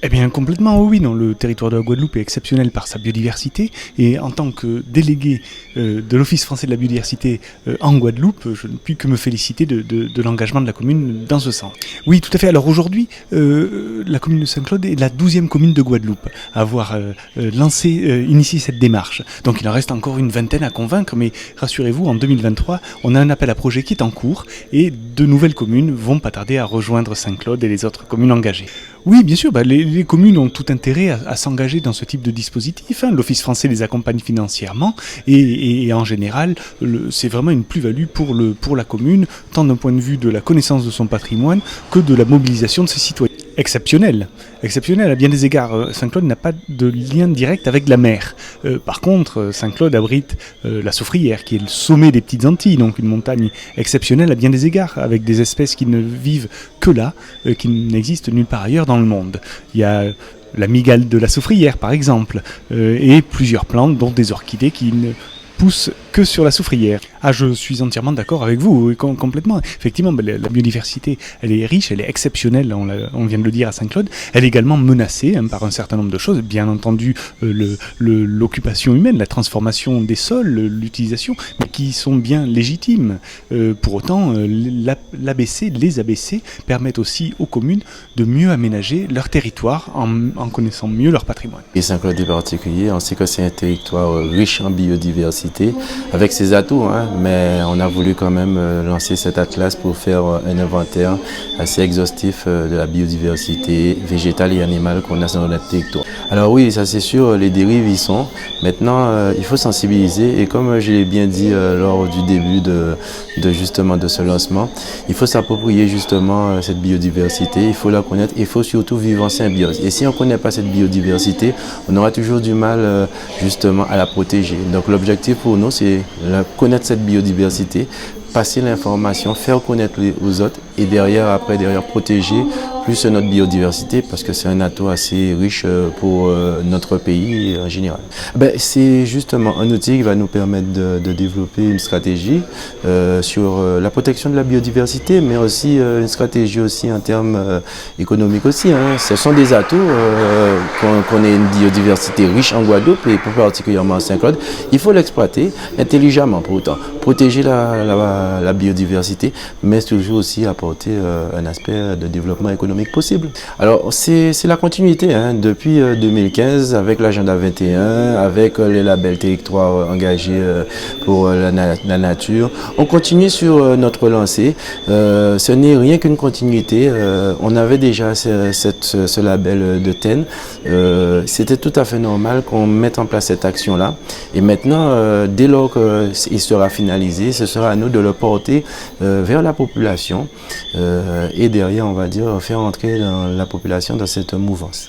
Eh bien, complètement, oui, non. Le territoire de la Guadeloupe est exceptionnel par sa biodiversité, et en tant que délégué de l'Office français de la biodiversité en Guadeloupe, je ne puis que me féliciter de l'engagement de la commune dans ce sens. Oui, tout à fait. Alors aujourd'hui, la commune de Saint-Claude est la 12e commune de Guadeloupe à avoir initié cette démarche. Donc il en reste encore une vingtaine à convaincre, mais rassurez-vous, en 2023, on a un appel à projet qui est en cours, et de nouvelles communes vont pas tarder à rejoindre Saint-Claude et les autres communes engagées. Oui, bien sûr, les communes ont tout intérêt à s'engager dans ce type de dispositif. L'Office français les accompagne financièrement, et en général, c'est vraiment une plus-value pour la commune, tant d'un point de vue de la connaissance de son patrimoine que de la mobilisation de ses citoyens. Exceptionnel à bien des égards. Saint-Claude n'a pas de lien direct avec la mer. Par contre, Saint-Claude abrite la Soufrière, qui est le sommet des Petites Antilles, donc une montagne exceptionnelle à bien des égards, avec des espèces qui ne vivent que là, qui n'existent nulle part ailleurs dans le monde. Il y a la mygale de la Soufrière, par exemple, et plusieurs plantes, dont des orchidées qui ne poussent que sur la Soufrière. Ah, je suis entièrement d'accord avec vous, oui, complètement. Effectivement, la biodiversité, elle est riche, elle est exceptionnelle, on vient de le dire à Saint-Claude. Elle est également menacée par un certain nombre de choses. Bien entendu, l'occupation humaine, la transformation des sols, l'utilisation, mais qui sont bien légitimes. Pour autant, les ABC permettent aussi aux communes de mieux aménager leur territoire en connaissant mieux leur patrimoine. Et Saint-Claude est particulier, on sait que c'est un territoire riche en biodiversité, avec ses atouts, mais on a voulu quand même lancer cet atlas pour faire un inventaire assez exhaustif de la biodiversité végétale et animale qu'on a sur notre territoire. Alors oui, ça c'est sûr, les dérives y sont. Maintenant, il faut sensibiliser, et comme je l'ai bien dit lors du début de ce lancement, il faut s'approprier justement cette biodiversité, il faut la connaître, il faut surtout vivre en symbiose. Et si on ne connaît pas cette biodiversité, on aura toujours du mal justement à la protéger. Donc l'objectif pour nous, c'est connaître cette biodiversité, passer l'information, faire connaître aux autres, et derrière protéger plus notre biodiversité, parce que c'est un atout assez riche pour notre pays en général. C'est justement un outil qui va nous permettre de développer une stratégie sur la protection de la biodiversité, mais aussi une stratégie aussi en termes économiques aussi. Ce sont des atouts qu'on ait une biodiversité riche en Guadeloupe, et plus particulièrement à Saint-Claude. Il faut l'exploiter intelligemment pour autant, protéger la biodiversité, mais toujours aussi apporter un aspect de développement économique possible. Alors c'est la continuité depuis 2015 avec l'agenda 21, avec les labels territoires engagés pour la nature. On continue sur notre lancée. Ce n'est rien qu'une continuité. On avait déjà ce label de TEN. C'était tout à fait normal qu'on mette en place cette action-là. Et maintenant, dès lors qu'il sera finalisé, ce sera à nous de le porter vers la population, et derrière, on va dire, faire entrer la population dans cette mouvance.